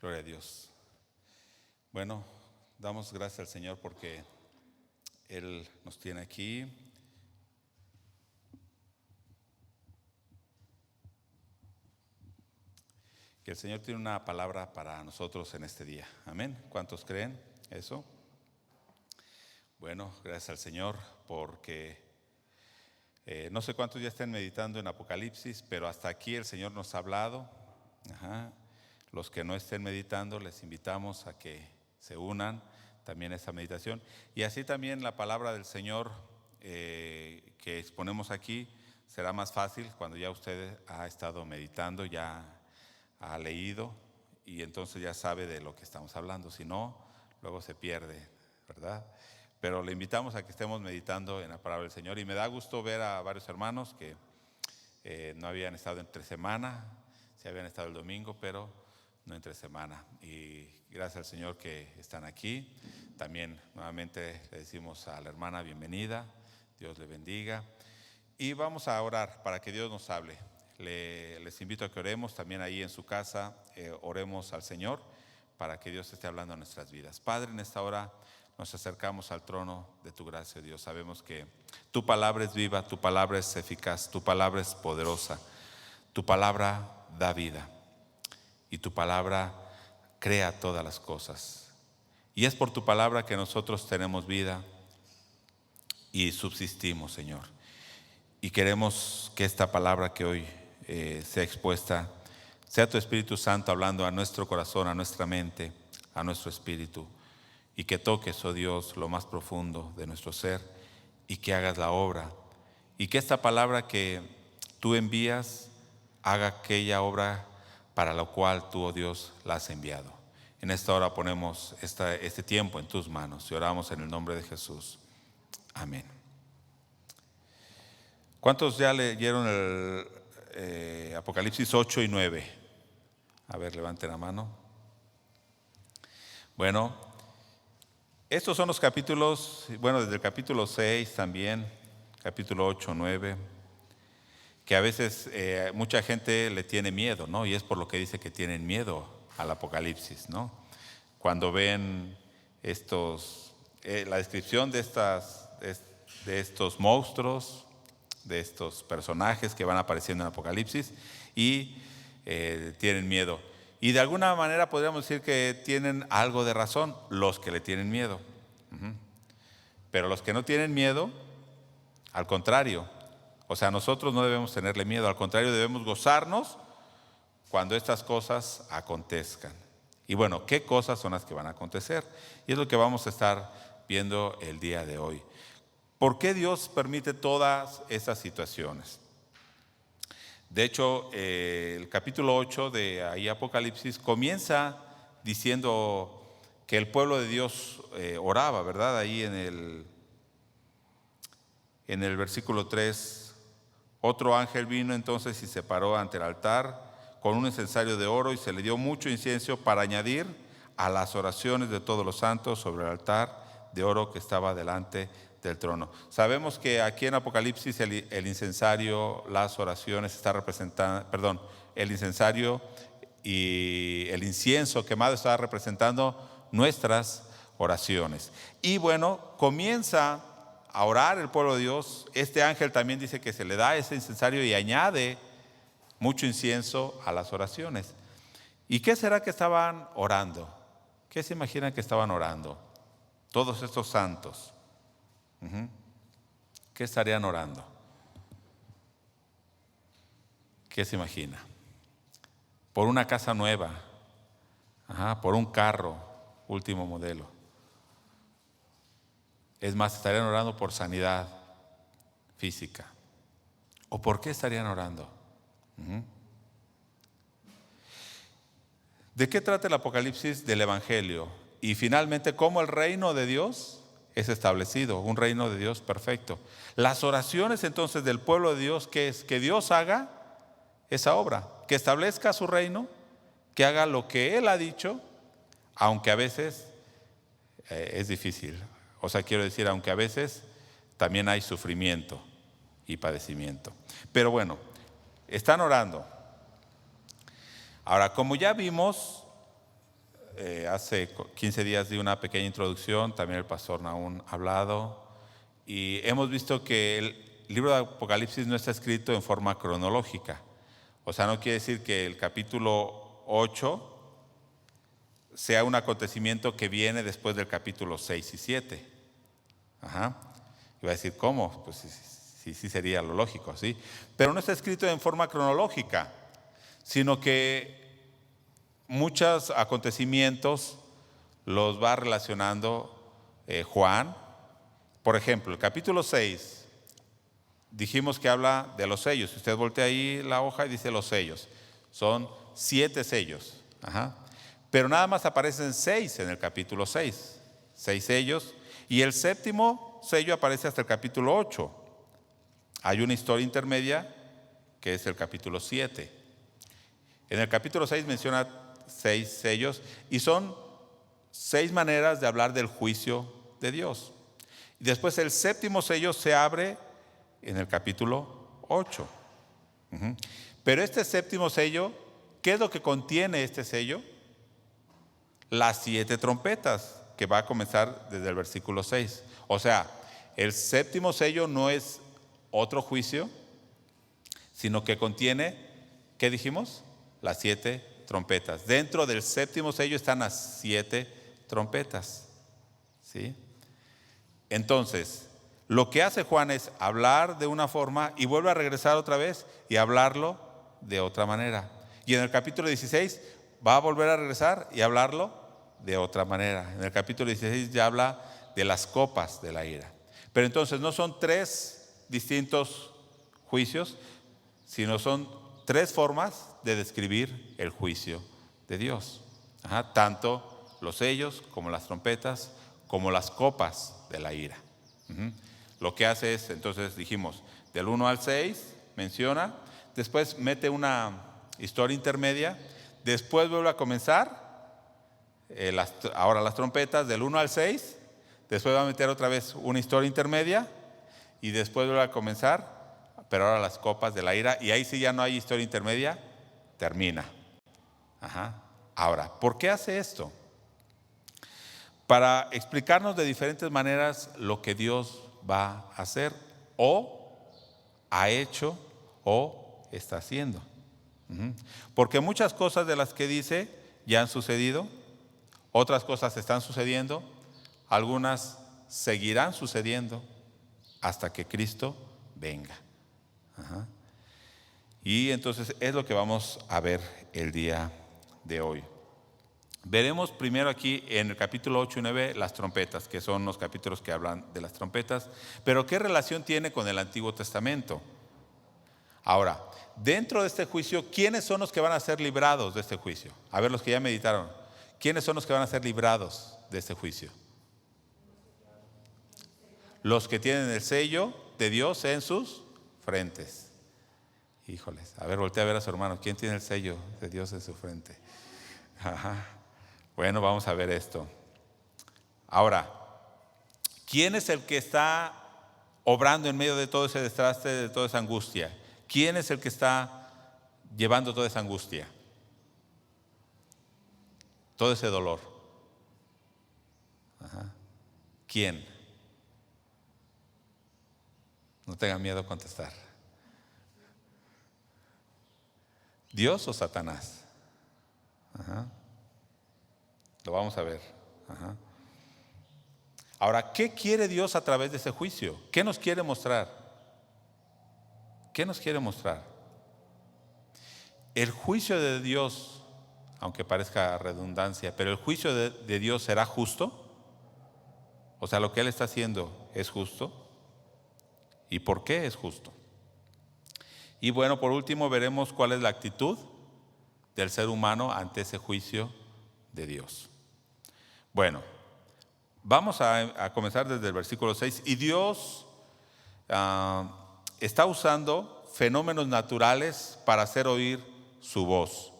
Gloria a Dios. Bueno, damos gracias al Señor porque Él nos tiene aquí. Que el Señor tiene una palabra para nosotros en este día. Amén. ¿Cuántos creen eso? Bueno, gracias al Señor porque no sé cuántos ya estén meditando en Apocalipsis, pero hasta aquí el Señor nos ha hablado. Los que no estén meditando, les invitamos a que se unan también a esta meditación. Y así también la palabra del Señor que exponemos aquí será más fácil cuando ya usted ha estado meditando, ya ha leído y entonces ya sabe de lo que estamos hablando. Si no, luego se pierde, ¿verdad? Pero le invitamos a que estemos meditando en la palabra del Señor. Y me da gusto ver a varios hermanos que no habían estado entre semana, sí habían estado el domingo, pero no entre semana. Y gracias al Señor que están aquí. También nuevamente le decimos a la hermana bienvenida, Dios le bendiga. Y vamos a orar para que Dios nos hable. Les invito a que oremos también ahí en su casa, oremos al Señor para que Dios esté hablando a nuestras vidas. Padre, en esta hora nos acercamos al trono de tu gracia, Dios. Sabemos que tu palabra es viva, tu palabra es eficaz, tu palabra es poderosa, tu palabra da vida y tu palabra crea todas las cosas. Y es por tu palabra que nosotros tenemos vida y subsistimos, Señor. Y queremos que esta palabra que hoy sea expuesta, sea tu Espíritu Santo hablando a nuestro corazón, a nuestra mente, a nuestro espíritu. Y que toques, oh Dios, lo más profundo de nuestro ser y que hagas la obra. Y que esta palabra que tú envías haga aquella obra para la cual tú, oh Dios, la has enviado. En esta hora ponemos este tiempo en tus manos y oramos en el nombre de Jesús. Amén. ¿Cuántos ya leyeron el Apocalipsis 8 y 9? A ver, levanten la mano. Bueno, estos son los capítulos, bueno, desde el capítulo 6 también, capítulo 8, 9, que a veces mucha gente le tiene miedo, ¿no? Y es por lo que dice que tienen miedo al Apocalipsis, ¿no? Cuando ven la descripción de estos monstruos, de estos personajes que van apareciendo en Apocalipsis y tienen miedo. Y de alguna manera podríamos decir que tienen algo de razón los que le tienen miedo. Pero los que no tienen miedo, al contrario, o sea, nosotros no debemos tenerle miedo, al contrario, debemos gozarnos cuando estas cosas acontezcan. Y bueno, ¿qué cosas son las que van a acontecer? Y es lo que vamos a estar viendo el día de hoy. ¿Por qué Dios permite todas esas situaciones? De hecho, el capítulo 8 de ahí Apocalipsis comienza diciendo que el pueblo de Dios oraba, ¿verdad? Ahí en el versículo 3, otro ángel vino entonces y se paró ante el altar con un incensario de oro y se le dio mucho incienso para añadir a las oraciones de todos los santos sobre el altar de oro que estaba delante del trono. Sabemos que aquí en Apocalipsis el incensario, las oraciones está representando, el incensario y el incienso quemado está representando nuestras oraciones. Y bueno, comienza a orar el pueblo de Dios. Este ángel también dice que se le da ese incensario y añade mucho incienso a las oraciones. ¿Y qué será que estaban orando? ¿Qué se imaginan que estaban orando todos estos santos? ¿Qué estarían orando? ¿Qué se imagina? Por una casa nueva, por un carro último modelo. Es más, estarían orando por sanidad física. ¿O por qué estarían orando? ¿De qué trata el Apocalipsis? Del Evangelio. Y finalmente, ¿cómo el reino de Dios es establecido? Un reino de Dios perfecto. Las oraciones entonces del pueblo de Dios, ¿qué es? Que Dios haga esa obra, que establezca su reino, que haga lo que Él ha dicho, aunque a veces es difícil. O sea, quiero decir, aunque a veces también hay sufrimiento y padecimiento. Pero bueno, están orando. Ahora, como ya vimos, hace 15 días di una pequeña introducción, también el pastor Nahum ha hablado, y hemos visto que el libro de Apocalipsis no está escrito en forma cronológica. O sea, no quiere decir que el capítulo 8 sea un acontecimiento que viene después del capítulo 6 y 7. Iba a decir, ¿cómo? Pues sí sería lo lógico, ¿sí? Pero no está escrito en forma cronológica, sino que muchos acontecimientos los va relacionando Juan. Por ejemplo, el capítulo 6, dijimos que habla de los sellos. Usted voltea ahí la hoja y dice los sellos. Son 7 sellos. Pero nada más aparecen 6 en el capítulo 6. 6 sellos. Y el séptimo sello aparece hasta el capítulo 8. Hay una historia intermedia que es el capítulo 7. En el capítulo 6 menciona 6 sellos y son 6 maneras de hablar del juicio de Dios. Y después el séptimo sello se abre en el capítulo 8. Pero este séptimo sello, ¿qué es lo que contiene este sello? Las 7 trompetas, que va a comenzar desde el versículo 6. O sea, el séptimo sello no es otro juicio, sino que contiene, ¿qué dijimos? Las 7 trompetas. Dentro del séptimo sello están las 7 trompetas, ¿sí? Entonces, lo que hace Juan es hablar de una forma y vuelve a regresar otra vez y hablarlo de otra manera. Y en el capítulo 16 va a volver a regresar y hablarlo de otra manera. En el capítulo 16 ya habla de las copas de la ira. Pero entonces no son 3 distintos juicios, sino son 3 formas de describir el juicio de Dios. Tanto los sellos como las trompetas, como las copas de la ira. Lo que hace es, entonces dijimos, del 1 al 6 menciona, después mete una historia intermedia, después vuelve a comenzar, ahora las trompetas del 1 al 6, después va a meter otra vez una historia intermedia y después vuelve a comenzar, pero ahora las copas de la ira, y ahí sí ya no hay historia intermedia, termina. Ahora, ¿por qué hace esto? Para explicarnos de diferentes maneras lo que Dios va a hacer o ha hecho o está haciendo. Porque muchas cosas de las que dice ya han sucedido, otras cosas están sucediendo, algunas seguirán sucediendo hasta que Cristo venga. Y entonces es lo que vamos a ver el día de hoy. Veremos primero aquí en el capítulo 8 y 9 las trompetas, que son los capítulos que hablan de las trompetas. Pero ¿qué relación tiene con el Antiguo Testamento? Ahora, dentro de este juicio, ¿quiénes son los que van a ser librados de este juicio? A ver, los que ya meditaron, ¿quiénes son los que van a ser librados de este juicio? Los que tienen el sello de Dios en sus frentes. Híjoles, a ver, voltea a ver a su hermano. ¿Quién tiene el sello de Dios en su frente? Bueno, vamos a ver esto. Ahora, ¿quién es el que está obrando en medio de todo ese desastre, de toda esa angustia? ¿Quién es el que está llevando toda esa angustia? Todo ese dolor. ¿Quién? No tengan miedo a contestar. ¿Dios o Satanás? Lo vamos a ver. Ahora, ¿qué quiere Dios a través de ese juicio? ¿Qué nos quiere mostrar? ¿Qué nos quiere mostrar? El juicio de Dios, aunque parezca redundancia, pero el juicio de Dios será justo. O sea, lo que Él está haciendo es justo. ¿Y por qué es justo? Y bueno, por último veremos cuál es la actitud del ser humano ante ese juicio de Dios. Bueno, vamos a comenzar desde el versículo 6. Y Dios está usando fenómenos naturales para hacer oír su voz,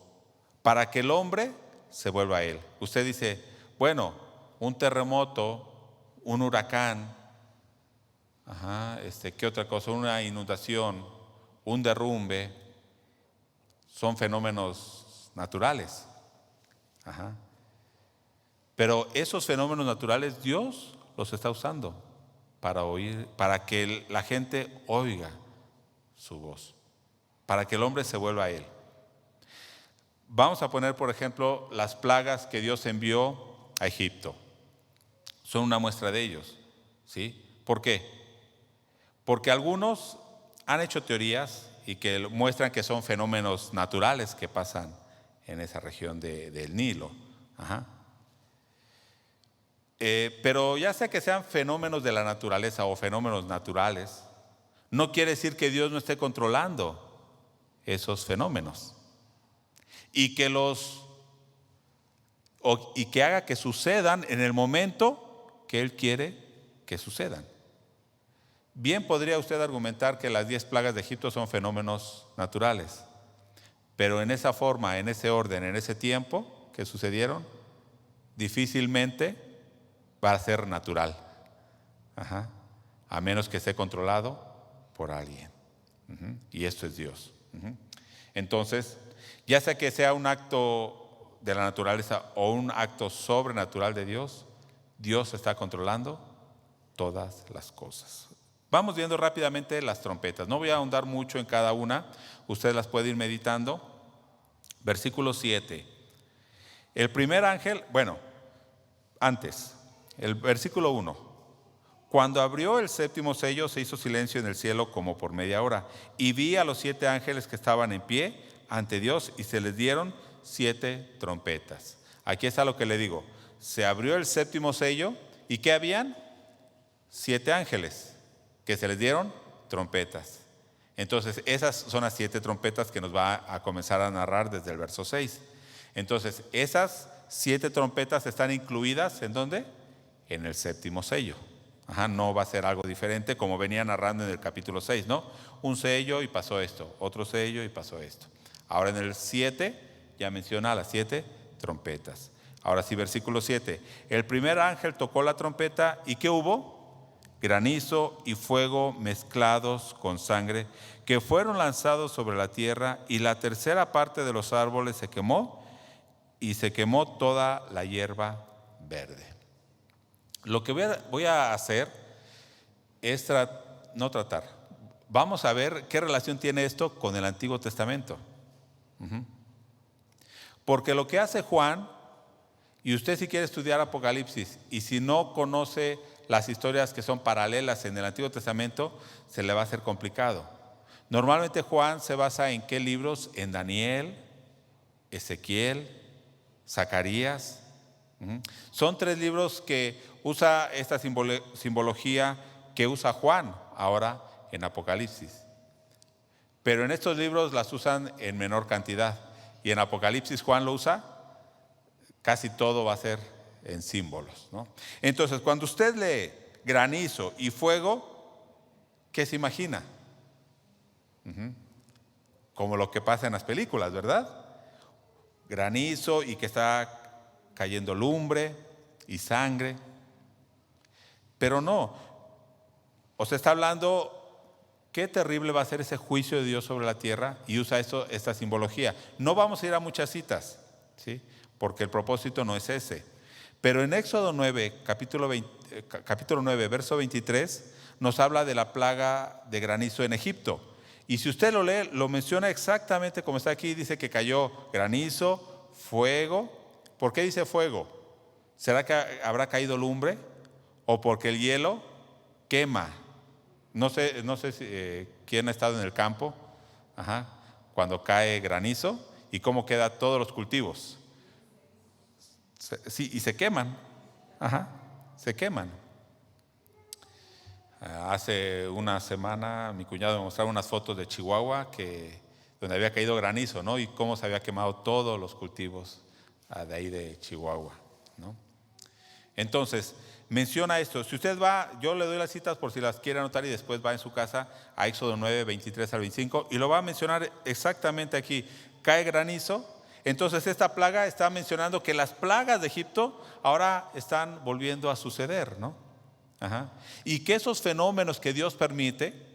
para que el hombre se vuelva a Él. Usted dice, bueno, un terremoto, un huracán, ¿qué otra cosa? Una inundación, un derrumbe, son fenómenos naturales. Pero esos fenómenos naturales Dios los está usando para que la gente oiga su voz, para que el hombre se vuelva a Él. Vamos a poner, por ejemplo, las plagas que Dios envió a Egipto. Son una muestra de ellos, ¿sí? ¿Por qué? Porque algunos han hecho teorías y que muestran que son fenómenos naturales que pasan en esa región del Nilo. Pero ya sea que sean fenómenos de la naturaleza o fenómenos naturales, no quiere decir que Dios no esté controlando esos fenómenos y que haga que sucedan en el momento que Él quiere que sucedan. Bien podría usted argumentar que las 10 plagas de Egipto son fenómenos naturales, pero en esa forma, en ese orden, en ese tiempo que sucedieron, difícilmente va a ser natural, a menos que esté controlado por alguien. Y esto es Dios. Entonces, ya sea que sea un acto de la naturaleza o un acto sobrenatural de Dios, Dios está controlando todas las cosas. Vamos viendo rápidamente las trompetas. No voy a ahondar mucho en cada una. Usted las puede ir meditando. Versículo 7. El primer ángel, antes, el versículo 1. Cuando abrió el séptimo sello, se hizo silencio en el cielo como por media hora. Y vi a los 7 ángeles que estaban en pie ante Dios y se les dieron 7 trompetas. Aquí está lo que le digo. Se abrió el séptimo sello y ¿qué habían? 7 ángeles que se les dieron trompetas. Entonces esas son las 7 trompetas que nos va a comenzar a narrar desde el verso 6. Entonces esas 7 trompetas están incluidas ¿en dónde? En el séptimo sello. No va a ser algo diferente como venía narrando en el capítulo 6, ¿no? Un sello y pasó esto, otro sello y pasó esto. Ahora en el 7 ya menciona las 7 trompetas. Ahora sí, versículo 7. El primer ángel tocó la trompeta y ¿qué hubo? Granizo y fuego mezclados con sangre que fueron lanzados sobre la tierra, y la tercera parte de los árboles se quemó y se quemó toda la hierba verde. Lo que voy a hacer es vamos a ver qué relación tiene esto con el Antiguo Testamento. Porque lo que hace Juan, y usted si quiere estudiar Apocalipsis y si no conoce las historias que son paralelas en el Antiguo Testamento, se le va a hacer complicado. Normalmente Juan se basa en ¿qué libros? En Daniel, Ezequiel, Zacarías. Son 3 libros que usa esta simbología que usa Juan ahora en Apocalipsis. Pero en estos libros las usan en menor cantidad. Y en Apocalipsis Juan lo usa, casi todo va a ser en símbolos, ¿no? Entonces, cuando usted lee granizo y fuego, ¿qué se imagina? Como lo que pasa en las películas, ¿verdad? Granizo y que está cayendo lumbre y sangre. Pero no, o sea, está hablando qué terrible va a ser ese juicio de Dios sobre la tierra, y usa esta simbología. No vamos a ir a muchas citas, ¿sí? Porque el propósito no es ese. Pero en Éxodo 9, capítulo 9, verso 23, nos habla de la plaga de granizo en Egipto. Y si usted lo lee, lo menciona exactamente como está aquí. Dice que cayó granizo, fuego. ¿Por qué dice fuego? ¿Será que habrá caído lumbre? ¿O porque el hielo quema? No sé si, quién ha estado en el campo cuando cae granizo y cómo quedan todos los cultivos. Sí, y se queman. Se queman. Hace una semana mi cuñado me mostraba unas fotos de Chihuahua donde había caído granizo, ¿no? Y cómo se había quemado todos los cultivos de ahí de Chihuahua, ¿no? Entonces, menciona esto. Si usted va, yo le doy las citas por si las quiere anotar, y después va en su casa a Éxodo 9, 23 al 25, y lo va a mencionar exactamente aquí. Cae granizo. Entonces esta plaga está mencionando que las plagas de Egipto ahora están volviendo a suceder, ¿no? Y que esos fenómenos que Dios permite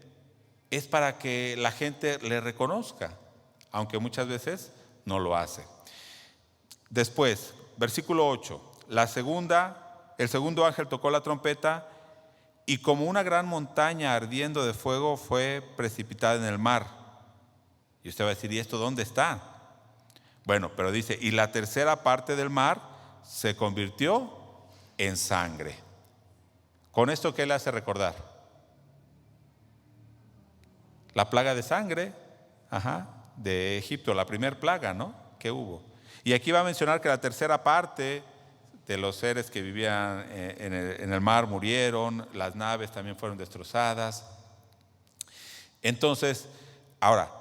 es para que la gente le reconozca, aunque muchas veces no lo hace. Después, versículo 8. el segundo ángel tocó la trompeta y como una gran montaña ardiendo de fuego fue precipitada en el mar. Y usted va a decir, ¿y esto dónde está? Bueno, pero dice, y la tercera parte del mar se convirtió en sangre. ¿Con esto qué le hace recordar? La plaga de sangre, de Egipto, la primera plaga, ¿no?, que hubo. Y aquí va a mencionar que la tercera parte de los seres que vivían en el mar murieron, las naves también fueron destrozadas. Entonces, ahora,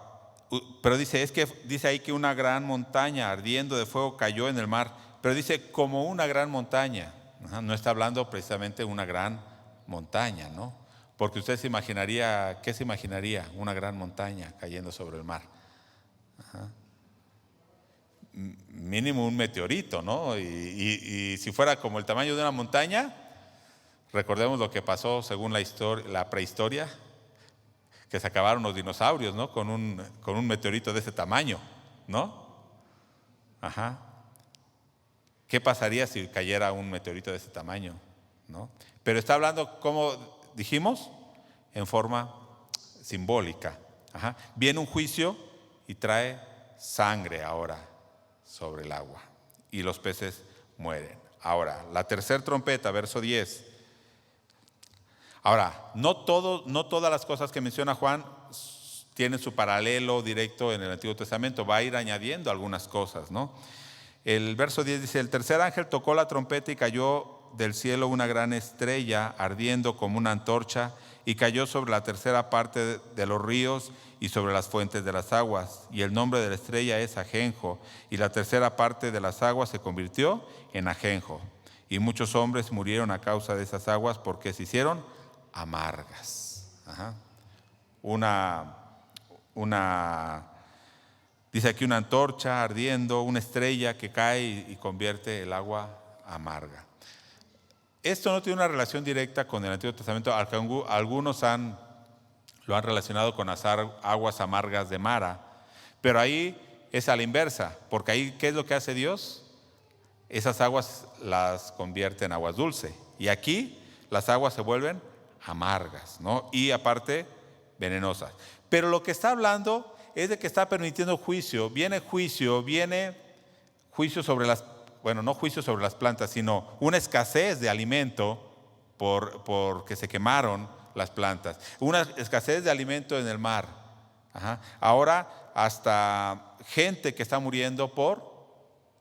pero dice ahí que una gran montaña ardiendo de fuego cayó en el mar, pero dice como una gran montaña. No está hablando precisamente de una gran montaña, ¿no? Porque usted se imaginaría, ¿qué se imaginaría? Una gran montaña cayendo sobre el mar. Mínimo un meteorito, ¿no? Y si fuera como el tamaño de una montaña, recordemos lo que pasó según la prehistoria, que se acabaron los dinosaurios, ¿no?, con un meteorito de ese tamaño, ¿no? ¿Qué pasaría si cayera un meteorito de ese tamaño, ¿no? Pero está hablando, como dijimos, en forma simbólica. Viene un juicio y trae sangre ahora sobre el agua y los peces mueren. Ahora, la tercera trompeta, verso 10. Ahora, no todas las cosas que menciona Juan tienen su paralelo directo en el Antiguo Testamento. Va a ir añadiendo algunas cosas, ¿no? El verso 10 dice, el tercer ángel tocó la trompeta y cayó del cielo una gran estrella ardiendo como una antorcha y cayó sobre la tercera parte de los ríos y sobre las fuentes de las aguas. Y el nombre de la estrella es Ajenjo, y la tercera parte de las aguas se convirtió en Ajenjo. Y muchos hombres murieron a causa de esas aguas porque se hicieron amargas. Dice aquí una antorcha ardiendo, una estrella que cae y convierte el agua amarga. Esto no tiene una relación directa con el Antiguo Testamento. Algunos lo han relacionado con las aguas amargas de Mara, pero ahí es a la inversa, porque ahí, ¿qué es lo que hace Dios? Esas aguas las convierte en aguas dulces, y aquí las aguas se vuelven amargas, ¿no? Y aparte venenosas. Pero lo que está hablando es de que está permitiendo juicio. Viene juicio sobre no juicio sobre las plantas, sino una escasez de alimento porque se quemaron las plantas. Una escasez de alimento en el mar. Ahora hasta gente que está muriendo por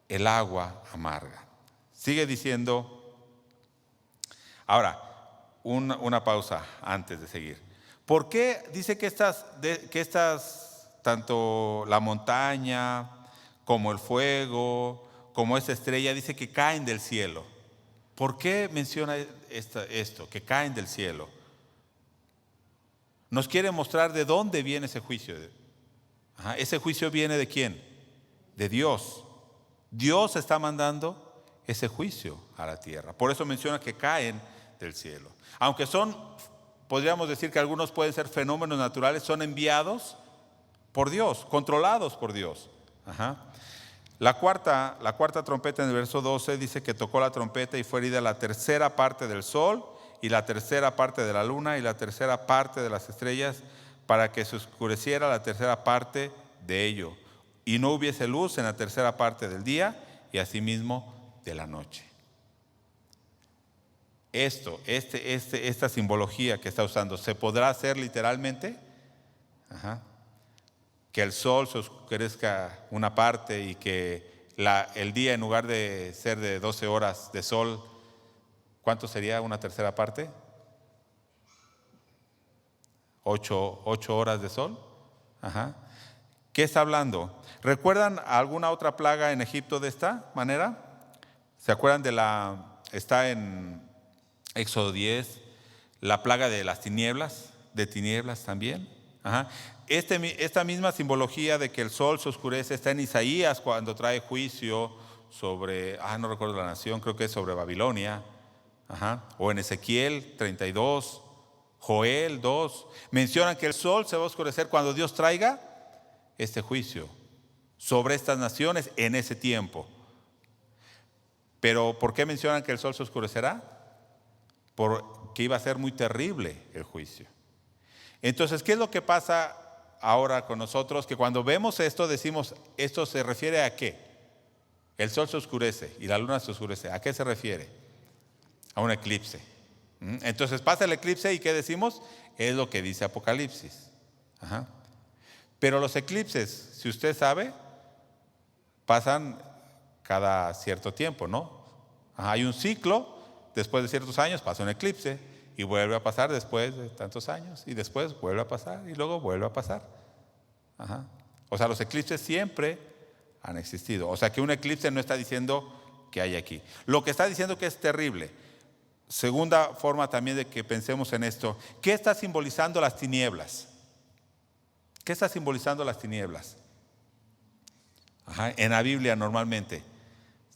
el agua amarga. Sigue diciendo. Ahora, una pausa antes de seguir. ¿Por qué dice que tanto la montaña como el fuego, como esta estrella, dice que caen del cielo? ¿Por qué menciona esto, que caen del cielo? Nos quiere mostrar de dónde viene ese juicio. Ese juicio viene ¿de quién? De Dios. Dios está mandando ese juicio a la tierra. Por eso menciona que caen del cielo. Aunque podríamos decir que algunos pueden ser fenómenos naturales, son enviados por Dios, controlados por Dios. La cuarta trompeta en el verso 12 dice que tocó la trompeta y fue herida la tercera parte del sol y la tercera parte de la luna y la tercera parte de las estrellas, para que se oscureciera la tercera parte de ello y no hubiese luz en la tercera parte del día y asimismo de la noche. Esta simbología que está usando, ¿se podrá hacer literalmente? Que el sol se oscurezca una parte y que el día, en lugar de ser de 12 horas de sol, ¿cuánto sería una tercera parte? 8 horas de sol. ¿Qué está hablando? ¿Recuerdan alguna otra plaga en Egipto de esta manera? ¿Se acuerdan está en Éxodo 10, la plaga de las tinieblas, también? Esta misma simbología de que el sol se oscurece está en Isaías cuando trae juicio sobre, no recuerdo la nación, creo que es sobre Babilonia, o en Ezequiel 32, Joel 2, mencionan que el sol se va a oscurecer cuando Dios traiga este juicio sobre estas naciones en ese tiempo. Pero ¿por qué mencionan que el sol se oscurecerá? Porque iba a ser muy terrible el juicio. Entonces, ¿qué es lo que pasa ahora con nosotros? Que cuando vemos esto decimos, ¿esto se refiere a qué? El sol se oscurece y la luna se oscurece. ¿A qué se refiere? A un eclipse. Entonces pasa el eclipse y ¿qué decimos? Es lo que dice Apocalipsis. Ajá. Pero los eclipses, si usted sabe, pasan cada cierto tiempo, ¿no? Ajá, hay un ciclo, después de ciertos años pasa un eclipse y vuelve a pasar después de tantos años y después vuelve a pasar y luego vuelve a pasar. Ajá. O sea, los eclipses siempre han existido. O sea, que un eclipse no está diciendo que hay aquí. Lo que está diciendo que es terrible. Segunda forma también de que pensemos en esto. ¿Qué está simbolizando las tinieblas? ¿Qué está simbolizando las tinieblas? Ajá, en la Biblia normalmente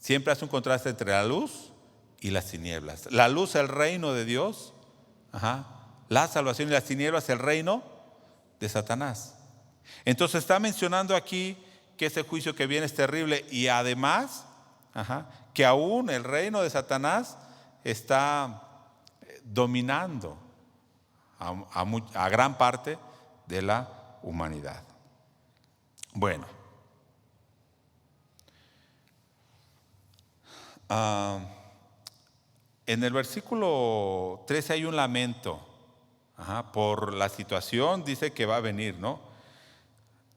siempre hace un contraste entre la luz y las tinieblas. La luz, el reino de Dios. Ajá, la salvación, y las tinieblas, el reino de Satanás. Entonces está mencionando aquí que ese juicio que viene es terrible y además, que aún el reino de Satanás está dominando a gran parte de la humanidad. Bueno, en el versículo 13 hay un lamento por la situación, dice que va a venir, ¿no?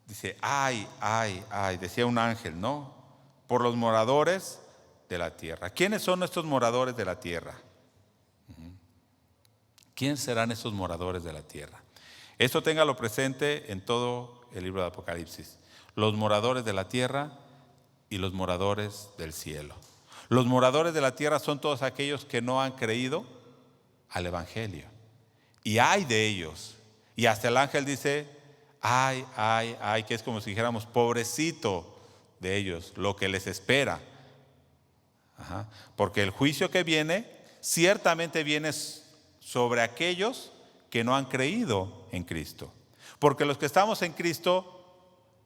Dice, ay, ay, ay, decía un ángel, ¿no? Por los moradores de la tierra. ¿Quiénes son estos moradores de la tierra? ¿Quién serán esos moradores de la tierra? Esto téngalo presente en todo el libro de Apocalipsis. Los moradores de la tierra y los moradores del cielo. Los moradores de la tierra son todos aquellos que no han creído al Evangelio. Y hay de ellos. Y hasta el ángel dice, ay, ay, ay, que es como si dijéramos, pobrecito de ellos, lo que les espera. Porque el juicio que viene, ciertamente viene sobre aquellos que no han creído en Cristo. Porque los que estamos en Cristo,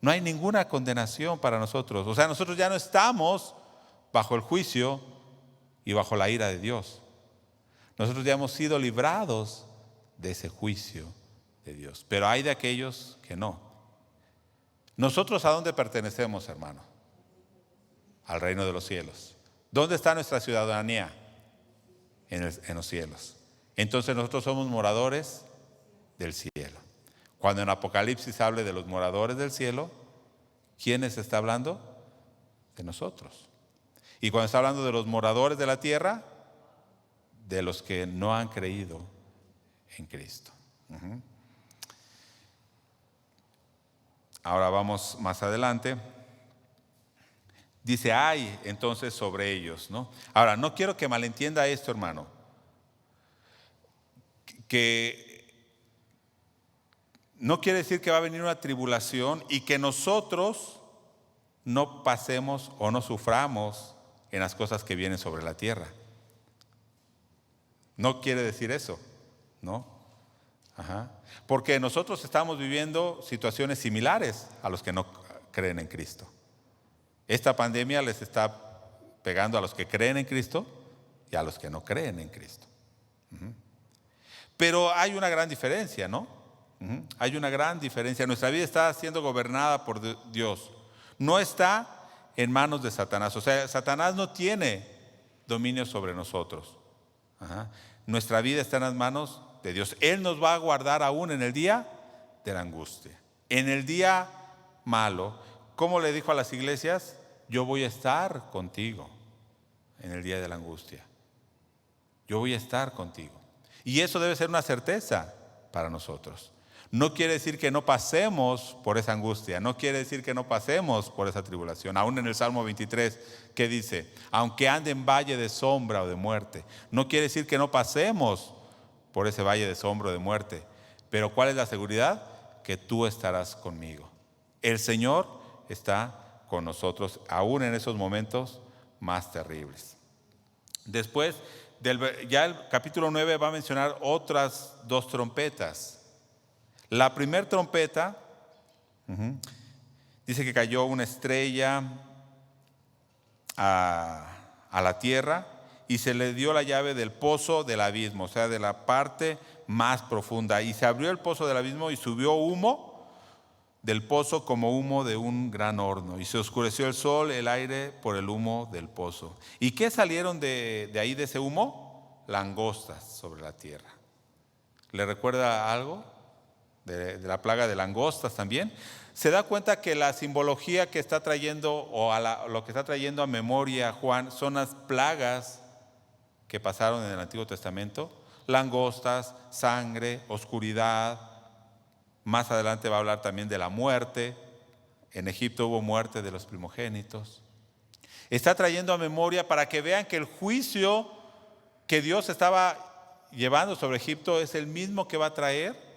no hay ninguna condenación para nosotros. O sea, nosotros ya no estamos bajo el juicio y bajo la ira de Dios. Nosotros ya hemos sido librados de ese juicio de Dios. Pero hay de aquellos que no. ¿Nosotros a dónde pertenecemos, hermano? Al reino de los cielos. ¿Dónde está nuestra ciudadanía? En los cielos. Entonces nosotros somos moradores del cielo. Cuando en Apocalipsis hable de los moradores del cielo, ¿quiénes está hablando? De nosotros. Y cuando está hablando de los moradores de la tierra, de los que no han creído en Cristo. Ahora vamos más adelante. Dice, ay, entonces sobre ellos, ¿no? Ahora, no quiero que malentienda esto, hermano. Que no quiere decir que va a venir una tribulación y que nosotros no pasemos o no suframos en las cosas que vienen sobre la tierra. No quiere decir eso, ¿no? Porque nosotros estamos viviendo situaciones similares a los que no creen en Cristo. Esta pandemia les está pegando a los que creen en Cristo y a los que no creen en Cristo. Pero hay una gran diferencia, ¿no? Hay una gran diferencia. Nuestra vida está siendo gobernada por Dios. No está en manos de Satanás. O sea, Satanás no tiene dominio sobre nosotros. Nuestra vida está en las manos de Dios. Él nos va a guardar aún en el día de la angustia. En el día malo, ¿cómo le dijo a las iglesias? Yo voy a estar contigo en el día de la angustia. Yo voy a estar contigo. Y eso debe ser una certeza para nosotros. No quiere decir que no pasemos por esa angustia, no quiere decir que no pasemos por esa tribulación. Aún en el Salmo 23, que dice, aunque ande en valle de sombra o de muerte, no quiere decir que no pasemos por ese valle de sombra o de muerte. Pero ¿cuál es la seguridad? Que tú estarás conmigo. El Señor está con nosotros, aún en esos momentos más terribles. Después, ya el capítulo 9 va a mencionar otras dos trompetas. La primera trompeta, dice que cayó una estrella a la tierra y se le dio la llave del pozo del abismo, o sea, de la parte más profunda. Y se abrió el pozo del abismo y subió humo del pozo como humo de un gran horno. Y se oscureció el sol, el aire por el humo del pozo. ¿Y qué salieron de ahí, de ese humo? Langostas sobre la tierra. ¿Le recuerda algo de la plaga de langostas también? Se da cuenta que la simbología que está trayendo, o lo que está trayendo a memoria Juan, son las plagas que pasaron en el Antiguo Testamento. Langostas, sangre, oscuridad. Más adelante va a hablar también de la muerte. En Egipto hubo muerte de los primogénitos. Está trayendo a memoria para que vean que el juicio que Dios estaba llevando sobre Egipto es el mismo que va a traer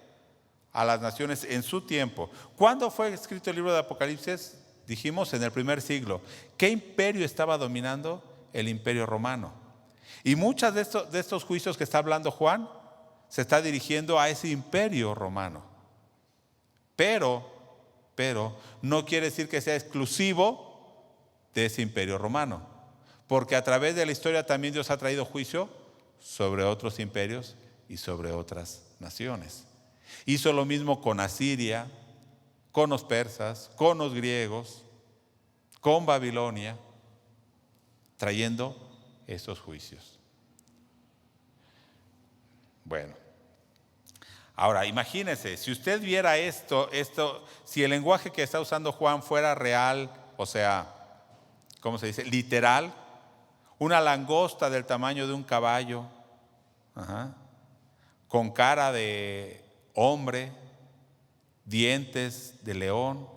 a las naciones en su tiempo. ¿Cuándo fue escrito el libro de Apocalipsis? Dijimos en el primer siglo. ¿Qué imperio estaba dominando? El Imperio Romano. Y muchos de estos juicios que está hablando Juan se está dirigiendo a ese Imperio Romano. Pero no quiere decir que sea exclusivo de ese Imperio Romano, porque a través de la historia también Dios ha traído juicio sobre otros imperios y sobre otras naciones. Hizo lo mismo con Asiria, con los persas, con los griegos, con Babilonia, trayendo esos juicios. Bueno, ahora imagínese, si usted viera esto, si el lenguaje que está usando Juan fuera real, o sea, ¿cómo se dice? Literal, una langosta del tamaño de un caballo, con cara de hombre, dientes de león,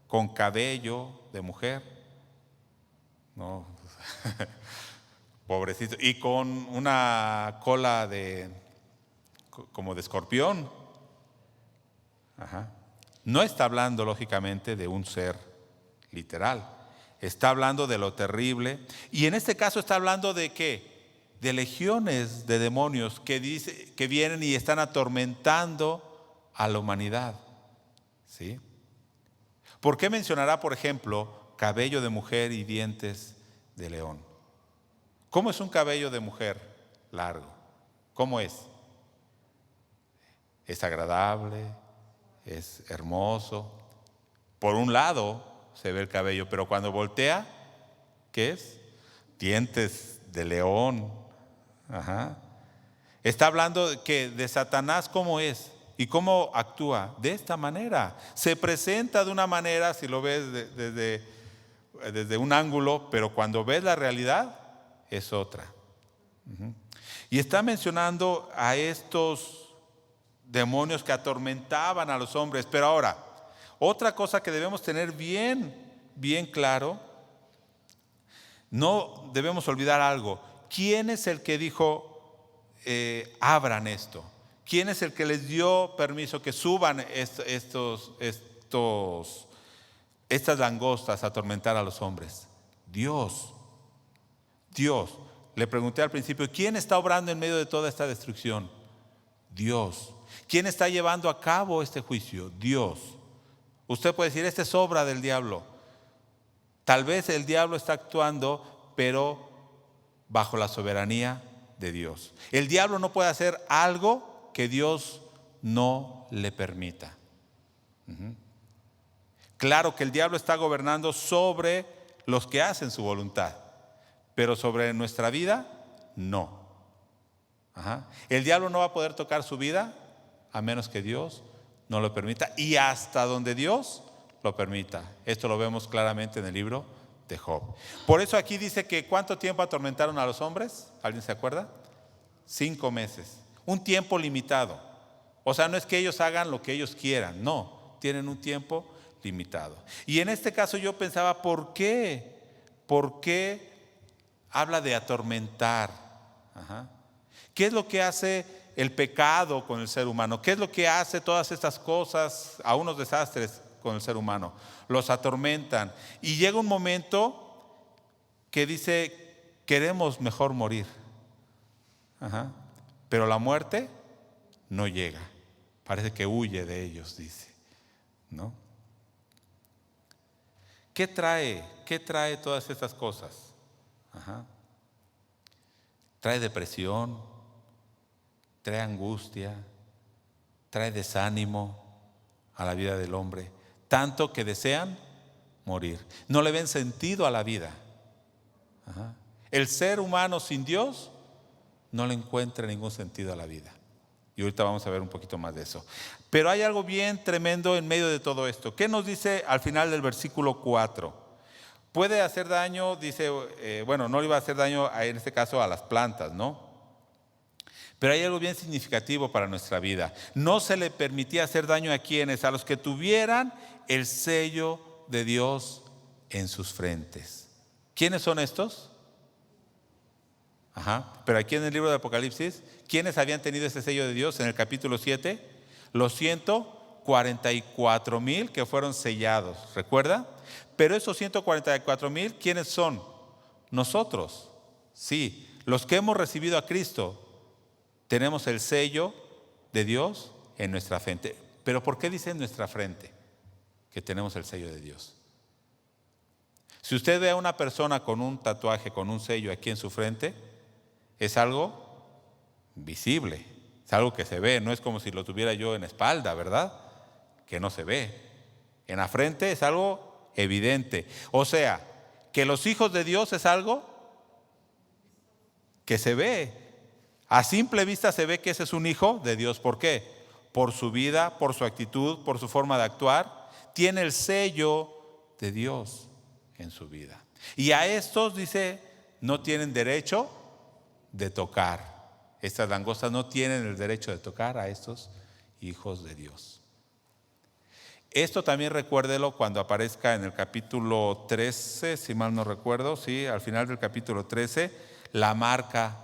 con cabello de mujer, no, pobrecito, y con una cola como de escorpión. No está hablando lógicamente de un ser literal, está hablando de lo terrible, y en este caso está hablando de ¿qué? De legiones de demonios que vienen y están atormentando a la humanidad. ¿Sí? ¿Por qué mencionará, por ejemplo, cabello de mujer y dientes de león? ¿Cómo es un cabello de mujer largo? ¿Cómo es? Es agradable, es hermoso. Por un lado se ve el cabello, pero cuando voltea, ¿qué es? Dientes de león. Está hablando de Satanás, ¿cómo es? ¿Y cómo actúa? De esta manera. Se presenta de una manera, si lo ves desde un ángulo, pero cuando ves la realidad, es otra. Y está mencionando a estos demonios que atormentaban a los hombres. Pero ahora, otra cosa que debemos tener bien claro, no debemos olvidar algo. ¿Quién es el que dijo, abran esto? ¿Quién es el que les dio permiso que suban estas langostas a atormentar a los hombres? Dios. Le pregunté al principio, ¿quién está obrando en medio de toda esta destrucción? Dios. ¿Quién está llevando a cabo este juicio? Dios. Usted puede decir, esta es obra del diablo. Tal vez el diablo está actuando, pero bajo la soberanía de Dios. El diablo no puede hacer algo que Dios no le permita. Claro que el diablo está gobernando sobre los que hacen su voluntad, pero sobre nuestra vida, no. El diablo no va a poder tocar su vida a menos que Dios no lo permita, y hasta donde Dios lo permita. Esto lo vemos claramente en el libro de Job. Por eso aquí dice que ¿cuánto tiempo atormentaron a los hombres? ¿Alguien se acuerda? 5 meses. Un tiempo limitado. O sea, no es que ellos hagan lo que ellos quieran, no, tienen un tiempo limitado. Y en este caso yo pensaba, ¿por qué? ¿Por qué habla de atormentar? ¿Qué es lo que hace el pecado con el ser humano? ¿Qué es lo que hace todas estas cosas, a unos desastres con el ser humano? Los atormentan. Y llega un momento que dice, queremos mejor morir. Pero la muerte no llega. Parece que huye de ellos, dice, ¿no? ¿Qué trae todas estas cosas? trae depresión, trae angustia, trae desánimo a la vida del hombre, tanto que desean morir. No le ven sentido a la vida. El ser humano sin Dios no le encuentra ningún sentido a la vida. Y ahorita vamos a ver un poquito más de eso. Pero hay algo bien tremendo en medio de todo esto. ¿Qué nos dice al final del versículo 4? Puede hacer daño, dice, no le iba a hacer daño en este caso a las plantas, ¿no? Pero hay algo bien significativo para nuestra vida. No se le permitía hacer daño a quienes, a los que tuvieran el sello de Dios en sus frentes. ¿Quiénes son estos? Pero aquí en el libro de Apocalipsis, ¿quiénes habían tenido ese sello de Dios en el capítulo 7? Los 144,000 que fueron sellados, ¿recuerda? Pero esos 144,000, ¿quiénes son? Nosotros, sí, los que hemos recibido a Cristo, tenemos el sello de Dios en nuestra frente. ¿Pero por qué dice en nuestra frente que tenemos el sello de Dios? Si usted ve a una persona con un tatuaje, con un sello aquí en su frente, es algo visible, es algo que se ve, no es como si lo tuviera yo en la espalda, ¿verdad? Que no se ve. En la frente es algo evidente. O sea, que los hijos de Dios es algo que se ve. A simple vista se ve que ese es un hijo de Dios. ¿Por qué? Por su vida, por su actitud, por su forma de actuar. Tiene el sello de Dios en su vida. Y a estos, dice, no tienen derecho de tocar. Estas langostas no tienen el derecho de tocar a estos hijos de Dios. Esto también recuérdelo cuando aparezca en el capítulo 13, si mal no recuerdo, sí, al final del capítulo 13, la marca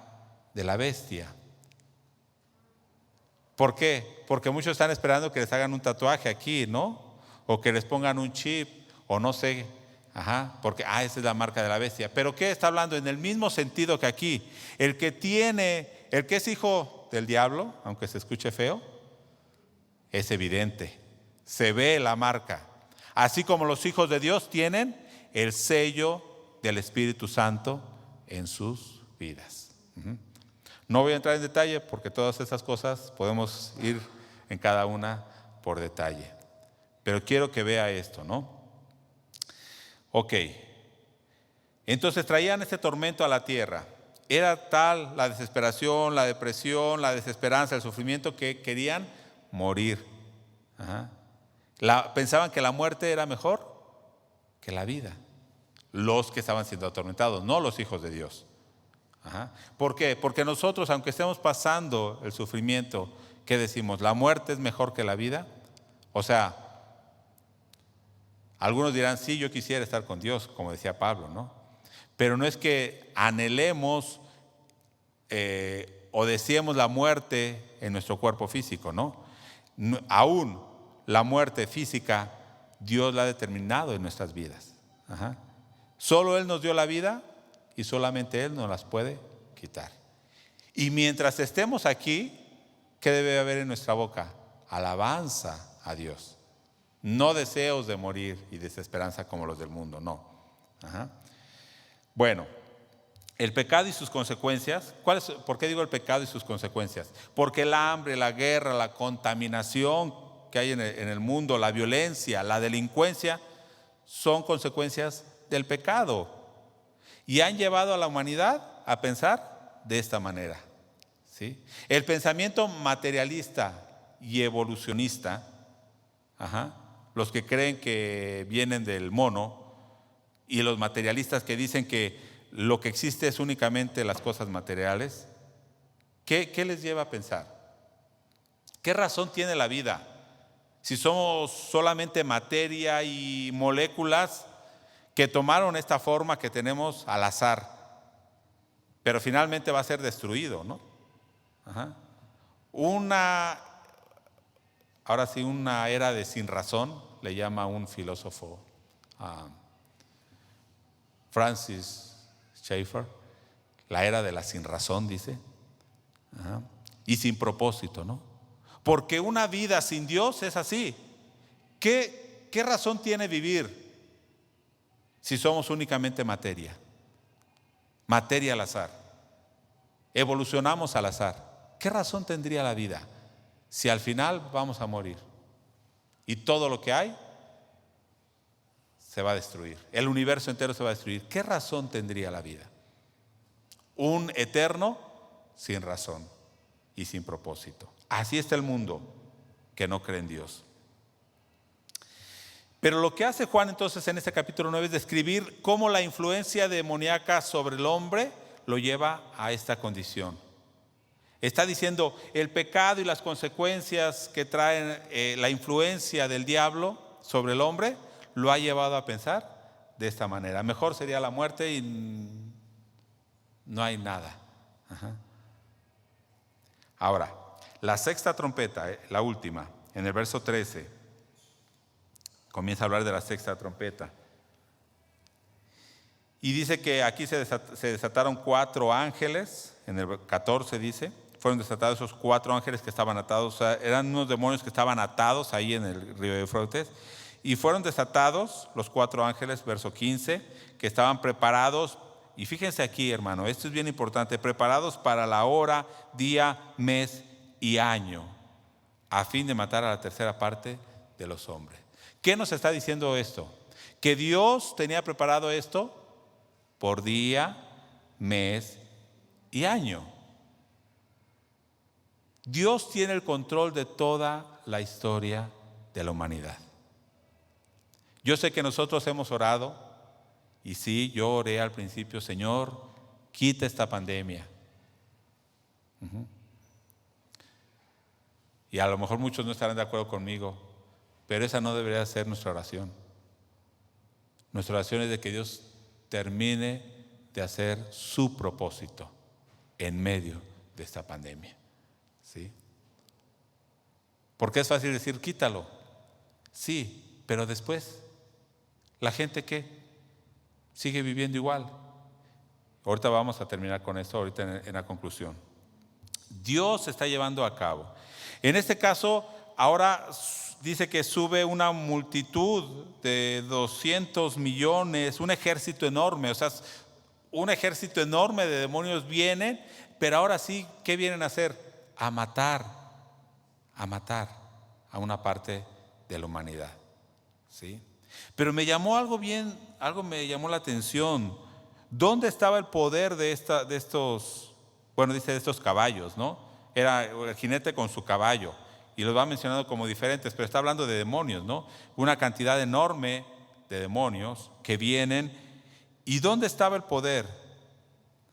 de la bestia. ¿Por qué? Porque muchos están esperando que les hagan un tatuaje aquí, ¿no? O que les pongan un chip, o no sé, porque esa es la marca de la bestia. Pero ¿qué está hablando? En el mismo sentido que aquí, el que es hijo del diablo, aunque se escuche feo, es evidente, se ve la marca. Así como los hijos de Dios tienen el sello del Espíritu Santo en sus vidas. No voy a entrar en detalle porque todas esas cosas podemos ir en cada una por detalle. Pero quiero que vea esto, ¿no? Ok, entonces traían este tormento a la tierra. Era tal la desesperación, la depresión, la desesperanza, el sufrimiento que querían morir. Pensaban que la muerte era mejor que la vida. Los que estaban siendo atormentados, no los hijos de Dios. ¿Por qué? Porque nosotros, aunque estemos pasando el sufrimiento, ¿qué decimos? ¿La muerte es mejor que la vida? O sea, algunos dirán, sí, yo quisiera estar con Dios, como decía Pablo, ¿no? Pero no es que anhelemos o deseemos la muerte en nuestro cuerpo físico, ¿no? Aún la muerte física, Dios la ha determinado en nuestras vidas. Solo Él nos dio la vida y solamente Él nos las puede quitar. Y mientras estemos aquí, ¿qué debe haber en nuestra boca? Alabanza a Dios. No deseos de morir y desesperanza como los del mundo, no. Bueno, el pecado y sus consecuencias. ¿Por qué digo el pecado y sus consecuencias? Porque el hambre, la guerra, la contaminación que hay en el mundo, la violencia, la delincuencia, son consecuencias del pecado. Y han llevado a la humanidad a pensar de esta manera, ¿sí? El pensamiento materialista y evolucionista, los que creen que vienen del mono, y los materialistas que dicen que lo que existe es únicamente las cosas materiales, ¿qué les lleva a pensar? ¿Qué razón tiene la vida? Si somos solamente materia y moléculas que tomaron esta forma que tenemos al azar, pero finalmente va a ser destruido, ¿no? Ahora sí, una era de sin razón, le llama un filósofo, Francis Schaeffer, la era de la sin razón, dice, y sin propósito, ¿no? Porque una vida sin Dios es así. ¿Qué razón tiene vivir si somos únicamente materia? Materia al azar. Evolucionamos al azar. ¿Qué razón tendría la vida si al final vamos a morir? Y todo lo que hay se va a destruir. El universo entero se va a destruir. ¿Qué razón tendría la vida? Un eterno sin razón y sin propósito. Así está el mundo que no cree en Dios. Pero lo que hace Juan entonces en este capítulo 9 es describir cómo la influencia demoníaca sobre el hombre lo lleva a esta condición. Está diciendo el pecado y las consecuencias que traen la influencia del diablo sobre el hombre lo ha llevado a pensar de esta manera. Mejor sería la muerte y no hay nada. Ahora, la sexta trompeta, la última, en el verso 13, comienza a hablar de la sexta trompeta. Y dice que aquí se desataron 4 ángeles, en el 14 dice, fueron desatados esos 4 ángeles que estaban atados, o sea, eran unos demonios que estaban atados ahí en el río de Eufrates, y fueron desatados los 4 ángeles, verso 15, que estaban preparados, y fíjense aquí, hermano, esto es bien importante, preparados para la hora, día, mes y año, a fin de matar a la tercera parte de los hombres. ¿Qué nos está diciendo esto? Que Dios tenía preparado esto por día, mes y año. Dios tiene el control de toda la historia de la humanidad. Yo sé que nosotros hemos orado, y sí, yo oré al principio, Señor, quita esta pandemia. Y a lo mejor muchos no estarán de acuerdo conmigo, pero esa no debería ser nuestra oración. Nuestra oración es de que Dios termine de hacer su propósito en medio de esta pandemia. ¿Sí? Porque es fácil decir, quítalo. Sí, pero después, ¿la gente qué? Sigue viviendo igual. Ahorita vamos a terminar con esto, ahorita en la conclusión. Dios está llevando a cabo. En este caso, ahora dice que sube una multitud de 200 millones, un ejército enorme, o sea, un ejército enorme de demonios vienen, pero ahora sí, ¿qué vienen a hacer? A matar a una parte de la humanidad. ¿Sí? Pero me llamó algo me llamó la atención. ¿Dónde estaba el poder de estos, bueno, dice de estos caballos, ¿no? Era el jinete con su caballo. Y los va mencionando como diferentes, pero está hablando de demonios, ¿no? Una cantidad enorme de demonios que vienen. ¿Y dónde estaba el poder?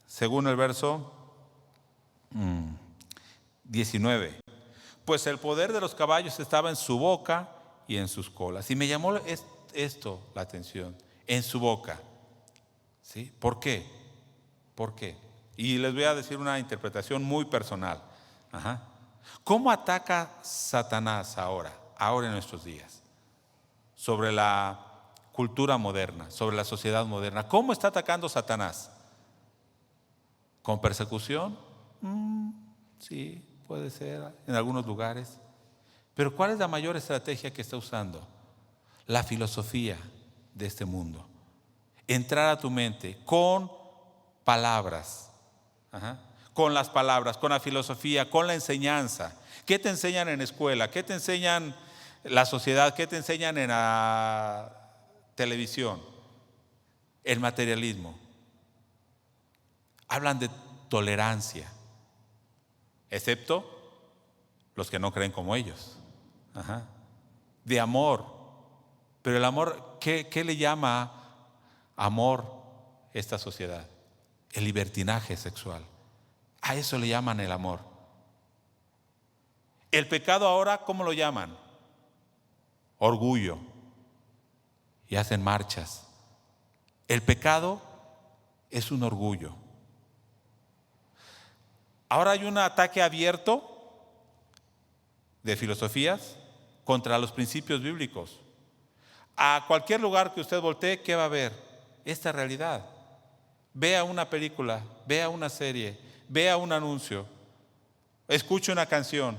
Según el verso 19. Pues el poder de los caballos estaba en su boca y en sus colas. Y me llamó esto la atención, en su boca. ¿Sí? ¿Por qué? ¿Por qué? Y les voy a decir una interpretación muy personal. ¿Cómo ataca Satanás ahora en nuestros días? Sobre la cultura moderna, sobre la sociedad moderna. ¿Cómo está atacando Satanás? ¿Con persecución? Sí, puede ser en algunos lugares. Pero ¿cuál es la mayor estrategia que está usando? La filosofía de este mundo. Entrar a tu mente con palabras. Con las palabras, con la filosofía, con la enseñanza. ¿Qué te enseñan en escuela? ¿Qué te enseñan la sociedad? ¿Qué te enseñan en la televisión? El materialismo. Hablan de tolerancia, excepto los que no creen como ellos. De amor. Pero el amor, ¿qué le llama amor esta sociedad? El libertinaje sexual. A eso le llaman el amor. El pecado ahora, ¿cómo lo llaman? Orgullo. Y hacen marchas. El pecado es un orgullo. Ahora hay un ataque abierto de filosofías contra los principios bíblicos. A cualquier lugar que usted voltee, ¿qué va a ver? Esta realidad. Vea una película, vea una serie, vea un anuncio, escuche una canción.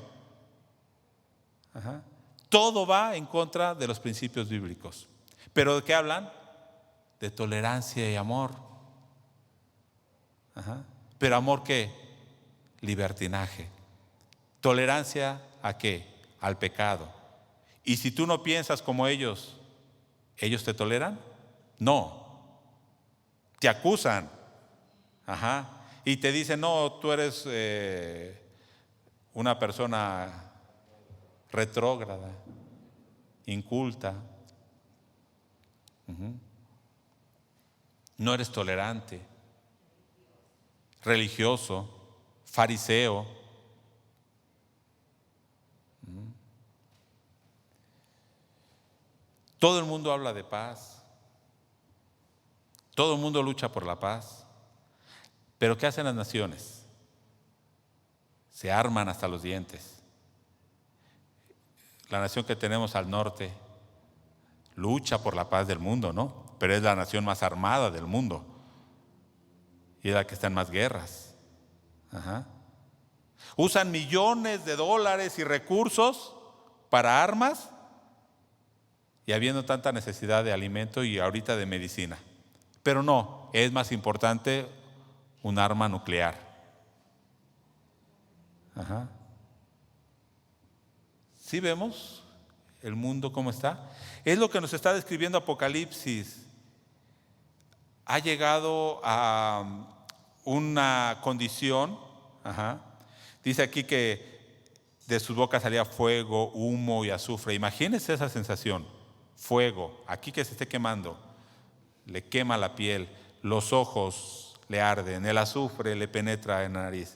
Todo va en contra de los principios bíblicos. ¿Pero de qué hablan? De tolerancia y amor. ¿Pero amor qué? libertinaje. ¿Tolerancia a qué? Al pecado. Y si tú no piensas como ellos te toleran? No. Te acusan. Ajá. Y te dicen, no, tú eres una persona retrógrada, inculta. No eres tolerante, religioso, fariseo. Todo el mundo habla de paz. Todo el mundo lucha por la paz. Pero ¿qué hacen las naciones? Se arman hasta los dientes. La nación que tenemos al norte lucha por la paz del mundo, ¿no? Pero es la nación más armada del mundo. Y es la que está en más guerras. Ajá. Usan millones de dólares y recursos para armas y habiendo tanta necesidad de alimento y ahorita de medicina. Pero no, es más importante un arma nuclear. Ajá. ¿Sí vemos el mundo cómo está? Es lo que nos está describiendo Apocalipsis. Ha llegado a una condición, dice aquí que de sus bocas salía fuego, humo y azufre. Imagínense esa sensación, fuego, aquí que se esté quemando, le quema la piel, los ojos le arden, el azufre le penetra en la nariz.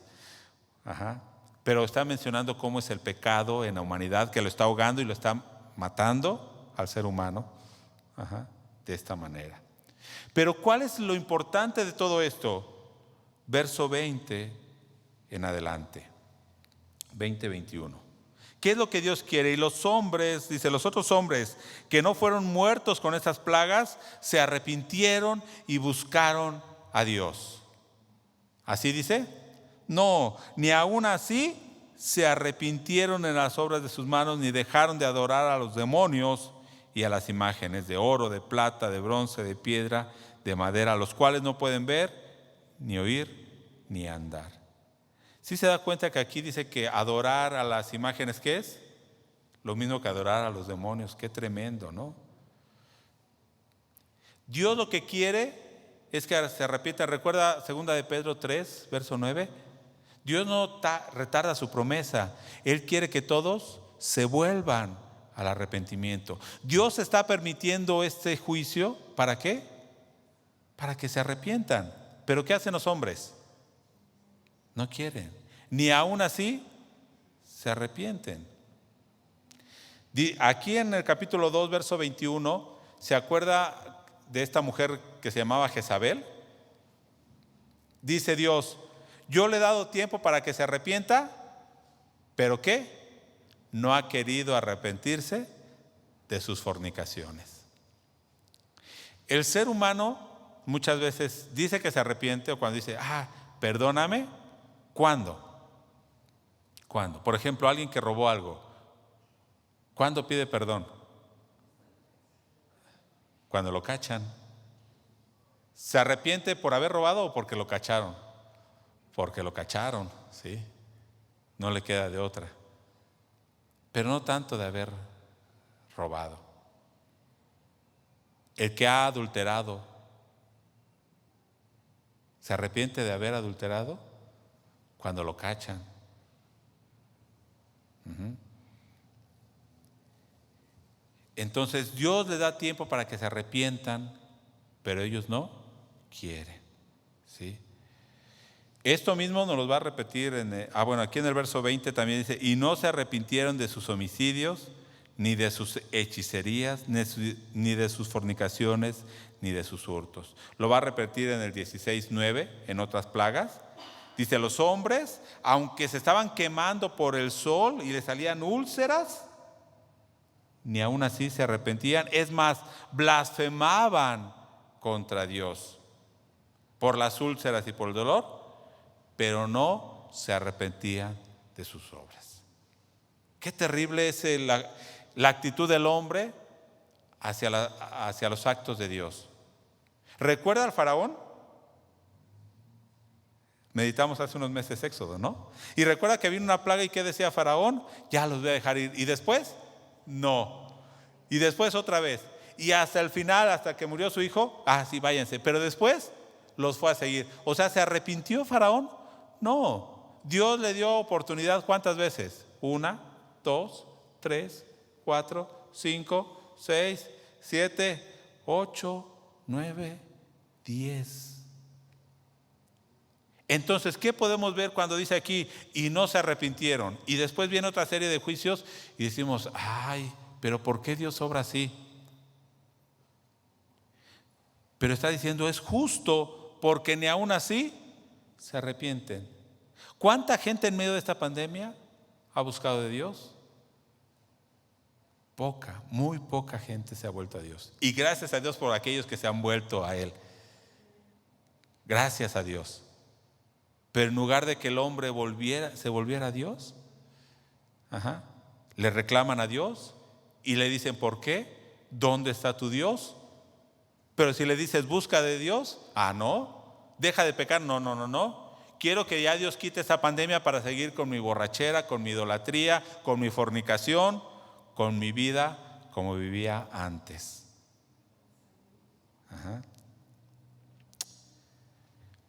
Pero está mencionando cómo es el pecado en la humanidad, que lo está ahogando y lo está matando al ser humano de esta manera. Pero ¿cuál es lo importante de todo esto? Verso 20 en adelante, 20-21. ¿Qué es lo que Dios quiere? Y los hombres, dice, los otros hombres que no fueron muertos con estas plagas, se arrepintieron y buscaron a Dios. ¿Así dice? No, ni aún así se arrepintieron en las obras de sus manos, ni dejaron de adorar a los demonios y a las imágenes de oro, de plata, de bronce, de piedra, de madera, los cuales no pueden ver, ni oír, ni andar. ¿Sí se da cuenta que aquí dice que adorar a las imágenes, ¿qué es? Lo mismo que adorar a los demonios. Qué tremendo, ¿no? Dios lo que quiere es que se arrepientan. Recuerda 2 de Pedro 3, verso 9. Dios no retarda su promesa. Él quiere que todos se vuelvan al arrepentimiento. Dios está permitiendo este juicio, ¿para qué? Para que se arrepientan. ¿Pero qué hacen los hombres? No quieren. Ni aún así se arrepienten. Aquí en el capítulo 2, verso 21, ¿se acuerda de esta mujer que se llamaba Jezabel? Dice Dios, yo le he dado tiempo para que se arrepienta, ¿pero qué? No ha querido arrepentirse de sus fornicaciones. El ser humano muchas veces dice que se arrepiente, o cuando dice, perdóname, ¿cuándo? ¿Cuándo? Por ejemplo, alguien que robó algo, ¿cuándo pide perdón? Cuando lo cachan. ¿Se arrepiente por haber robado o porque lo cacharon? Porque lo cacharon, ¿sí? No le queda de otra. Pero no tanto de haber robado. El que ha adulterado, ¿se arrepiente de haber adulterado? Cuando lo cachan. Entonces Dios le da tiempo para que se arrepientan, pero ellos no quieren, ¿sí? Esto mismo nos lo va a repetir aquí en el verso 20 también dice, y no se arrepintieron de sus homicidios, ni de sus hechicerías, ni de sus fornicaciones, ni de sus hurtos. Lo va a repetir en el 16:9, en otras plagas. Dice, los hombres, aunque se estaban quemando por el sol y les salían úlceras, ni aún así se arrepentían. Es más, blasfemaban contra Dios por las úlceras y por el dolor, pero no se arrepentían de sus obras. Qué terrible es la actitud del hombre hacia los actos de Dios. ¿Recuerda al faraón? Meditamos hace unos meses Éxodo, ¿no? Y recuerda que vino una plaga y ¿qué decía Faraón? Ya los voy a dejar ir. ¿Y después? No. Y después otra vez. Y hasta el final, hasta que murió su hijo, sí, váyanse. Pero después los fue a seguir. O sea, ¿se arrepintió Faraón? No. Dios le dio oportunidad ¿cuántas veces? 1, 2, 3, 4, 5, 6, 7, 8, 9, 10. Entonces, ¿qué podemos ver cuando dice aquí y no se arrepintieron? Y después viene otra serie de juicios y decimos, pero ¿por qué Dios obra así? Pero está diciendo, es justo porque ni aún así se arrepienten. ¿Cuánta gente en medio de esta pandemia ha buscado de Dios? Poca, muy poca gente se ha vuelto a Dios. Y gracias a Dios por aquellos que se han vuelto a Él. Gracias a Dios. Pero en lugar de que el hombre se volviera a Dios, le reclaman a Dios y le dicen, ¿por qué? ¿Dónde está tu Dios? Pero si le dices, busca de Dios, no, deja de pecar, no. Quiero que ya Dios quite esta pandemia para seguir con mi borrachera, con mi idolatría, con mi fornicación, con mi vida como vivía antes.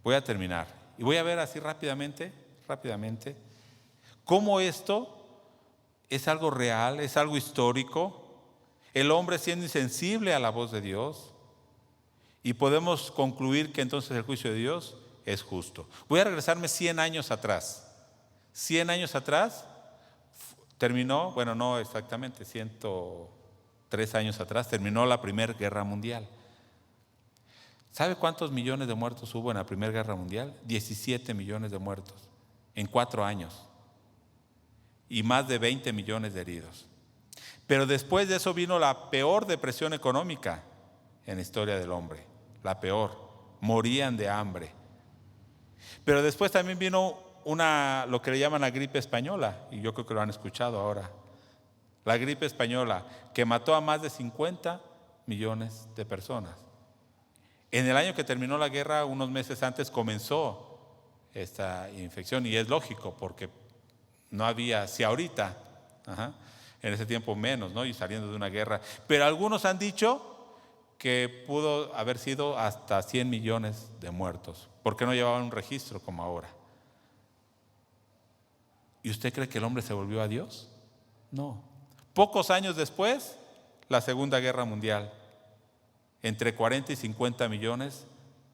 Voy a terminar. Y voy a ver así rápidamente, cómo esto es algo real, es algo histórico. El hombre siendo insensible a la voz de Dios. Y podemos concluir que entonces el juicio de Dios es justo. Voy a regresarme 100 años atrás. 100 años atrás terminó, bueno, no exactamente, 103 años atrás terminó la Primera Guerra Mundial. ¿Sabe cuántos millones de muertos hubo en la Primera Guerra Mundial? 17 millones de muertos en 4 años y más de 20 millones de heridos. Pero después de eso vino la peor depresión económica en la historia del hombre, la peor. Morían de hambre. Pero después también vino lo que le llaman la gripe española, y yo creo que lo han escuchado ahora. La gripe española, que mató a más de 50 millones de personas. En el año que terminó la guerra, unos meses antes comenzó esta infección, y es lógico porque no había, si ahorita, en ese tiempo menos, ¿no? Y saliendo de una guerra. Pero algunos han dicho que pudo haber sido hasta 100 millones de muertos, porque no llevaban un registro como ahora. ¿Y usted cree que el hombre se volvió a Dios? No. Pocos años después, la Segunda Guerra Mundial. Entre 40 y 50 millones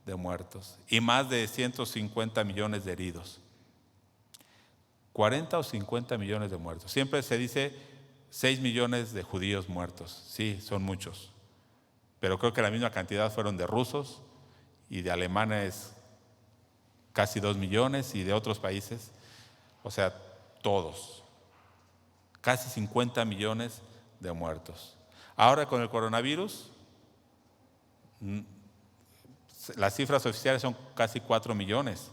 de muertos y más de 150 millones de heridos. 40 o 50 millones de muertos. Siempre se dice 6 millones de judíos muertos. Sí, son muchos. Pero creo que la misma cantidad fueron de rusos y de alemanes, casi 2 millones, y de otros países. O sea, todos. Casi 50 millones de muertos. Ahora con el coronavirus, las cifras oficiales son casi 4 millones,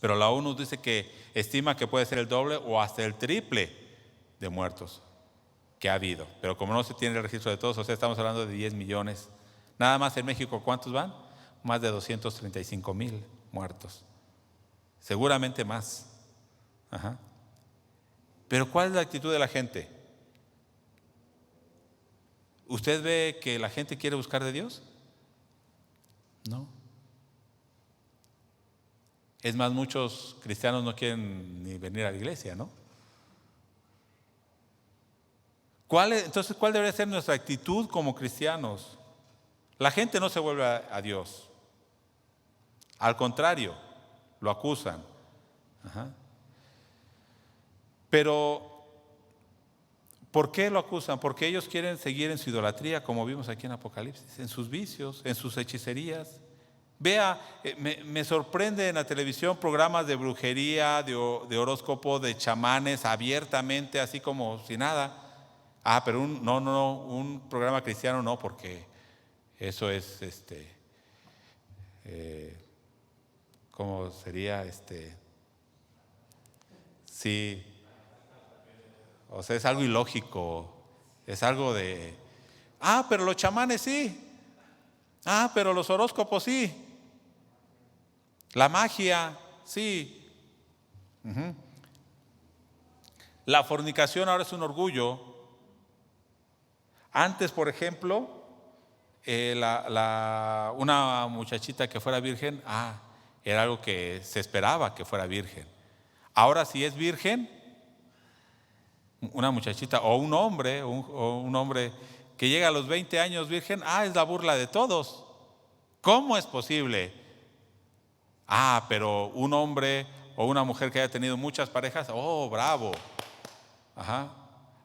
pero la ONU dice que estima que puede ser el doble o hasta el triple de muertos que ha habido, pero como no se tiene el registro de todos, o sea, estamos hablando de 10 millones. Nada más en México, ¿cuántos van? Más de 235,000 muertos, seguramente más. Pero ¿cuál es la actitud de la gente? ¿Usted ve que la gente quiere buscar de Dios? No. Es más, muchos cristianos no quieren ni venir a la iglesia, ¿no? Entonces, ¿cuál debería ser nuestra actitud como cristianos? La gente no se vuelve a Dios. Al contrario, lo acusan. Pero, ¿por qué lo acusan? Porque ellos quieren seguir en su idolatría, como vimos aquí en Apocalipsis, en sus vicios, en sus hechicerías. Vea, me sorprende en la televisión programas de brujería, de horóscopo, de chamanes, abiertamente, así como si nada. Pero un programa cristiano no, porque eso es, ¿cómo sería? Sí, o sea, es algo ilógico, es algo de, pero los chamanes sí, pero los horóscopos sí, la magia, Sí. La fornicación ahora es un orgullo. Antes, por ejemplo, una muchachita que fuera virgen, era algo que se esperaba que fuera virgen. Ahora, si es virgen, una muchachita o un hombre, o un hombre que llega a los 20 años virgen, es la burla de todos. ¿Cómo es posible? Pero un hombre o una mujer que haya tenido muchas parejas, bravo.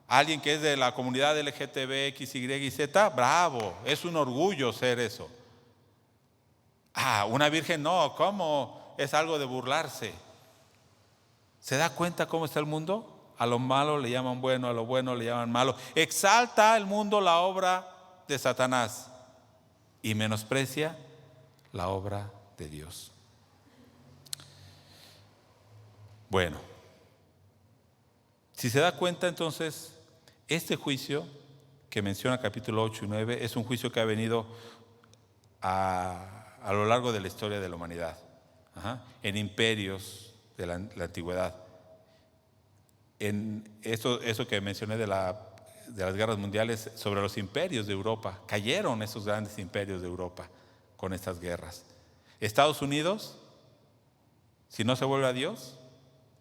Alguien que es de la comunidad LGTB, X, Y y Z, bravo. Es un orgullo ser eso. Una virgen no, ¿cómo? Es algo de burlarse. ¿Se da cuenta cómo está el mundo? A lo malo le llaman bueno, a lo bueno le llaman malo. Exalta el mundo la obra de Satanás y menosprecia la obra de Dios. Bueno, si se da cuenta entonces, este juicio que menciona capítulo 8 y 9 es un juicio que ha venido a lo largo de la historia de la humanidad, en imperios de la antigüedad. En eso que mencioné de las guerras mundiales, sobre los imperios de Europa, cayeron esos grandes imperios de Europa con estas guerras. Estados Unidos, si no se vuelve a Dios,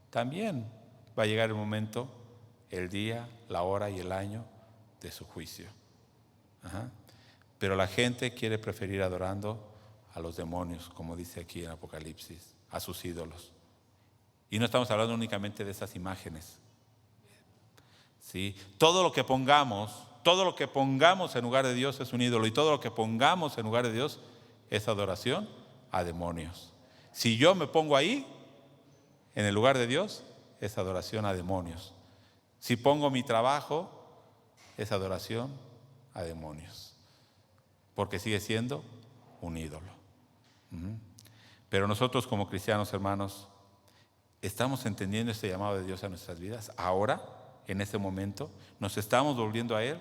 también va a llegar el momento, el día, la hora y el año de su juicio. Pero la gente quiere preferir adorando a los demonios, como dice aquí en Apocalipsis, a sus ídolos. Y no estamos hablando únicamente de esas imágenes. ¿Sí? Todo lo que pongamos en lugar de Dios es un ídolo, y todo lo que pongamos en lugar de Dios es adoración a demonios. Si yo me pongo ahí, en el lugar de Dios, es adoración a demonios. Si pongo mi trabajo, es adoración a demonios, porque sigue siendo un ídolo. Pero nosotros como cristianos, hermanos, ¿estamos entendiendo este llamado de Dios a nuestras vidas? Ahora, en este momento, ¿nos estamos volviendo a Él?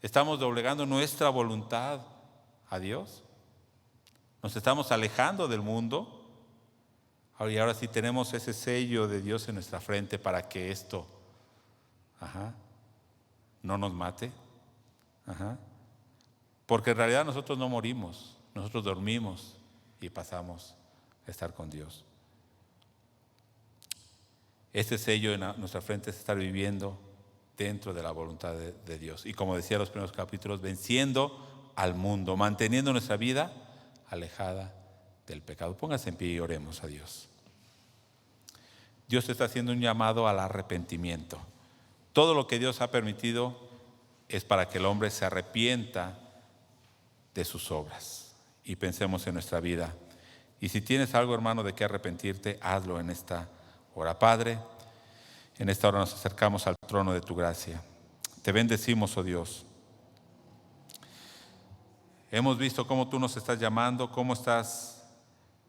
¿Estamos doblegando nuestra voluntad a Dios? ¿Nos estamos alejando del mundo? Y ahora sí tenemos ese sello de Dios en nuestra frente para que esto no nos mate. Porque en realidad nosotros no morimos, nosotros dormimos y pasamos a estar con Dios. Este sello en nuestra frente es estar viviendo dentro de la voluntad de Dios. Y como decía en los primeros capítulos, venciendo al mundo, manteniendo nuestra vida alejada del pecado. Póngase en pie y oremos a Dios. Dios está haciendo un llamado al arrepentimiento. Todo lo que Dios ha permitido es para que el hombre se arrepienta de sus obras y pensemos en nuestra vida. Y si tienes algo, hermano, de qué arrepentirte, hazlo en esta hora. Padre, en esta hora nos acercamos al trono de tu gracia. Te bendecimos, oh Dios. Hemos visto cómo tú nos estás llamando, cómo estás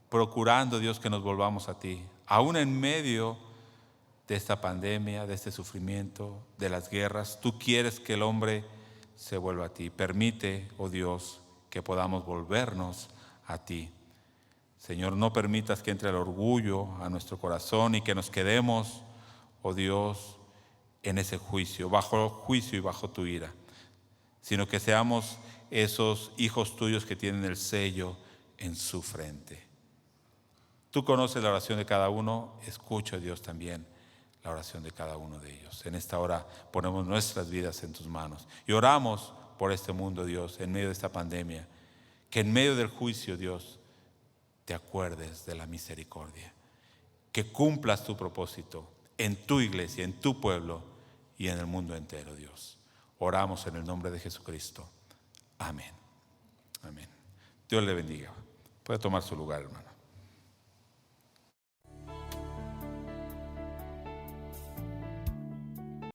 procurando, Dios, que nos volvamos a ti. Aún en medio de esta pandemia, de este sufrimiento, de las guerras, tú quieres que el hombre se vuelva a ti. Permite, oh Dios, que podamos volvernos a ti. Señor, no permitas que entre el orgullo a nuestro corazón y que nos quedemos, oh Dios, en ese juicio, bajo juicio y bajo tu ira, sino que seamos esos hijos tuyos que tienen el sello en su frente. Tú conoces la oración de cada uno, escucha, Dios, también la oración de cada uno de ellos. En esta hora ponemos nuestras vidas en tus manos y oramos por este mundo, Dios, en medio de esta pandemia, que en medio del juicio, Dios, te acuerdes de la misericordia, que cumplas tu propósito en tu iglesia, en tu pueblo y en el mundo entero, Dios. Oramos en el nombre de Jesucristo. Amén. Amén. Dios le bendiga. Puede tomar su lugar, hermano.